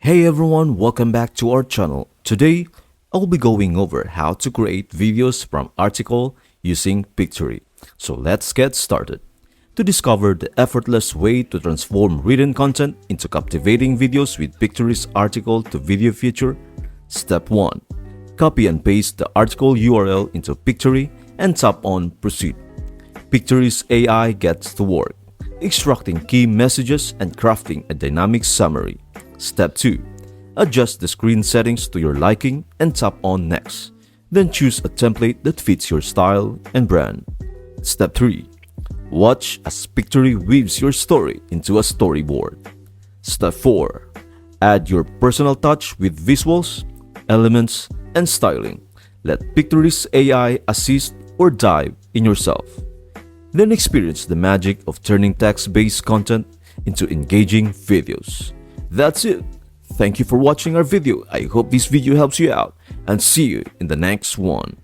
Hey everyone, welcome back to our channel. Today, I'll be going over how to create videos from article using Pictory. So let's get started. To discover the effortless way to transform written content into captivating videos with Pictory's article to video feature, Step 1. Copy and paste the article URL into Pictory and tap on Proceed. Pictory's AI gets to work, extracting key messages and crafting a dynamic summary. Step 2. Adjust the screen settings to your liking and tap on Next. Then choose a template that fits your style and brand. Step 3. Watch as Pictory weaves your story into a storyboard. Step 4. Add your personal touch with visuals, elements, and styling. Let Pictory's AI assist or dive in yourself. Then experience the magic of turning text-based content into engaging videos. That's it. Thank you for watching our video. I hope this video helps you out and see you in the next one.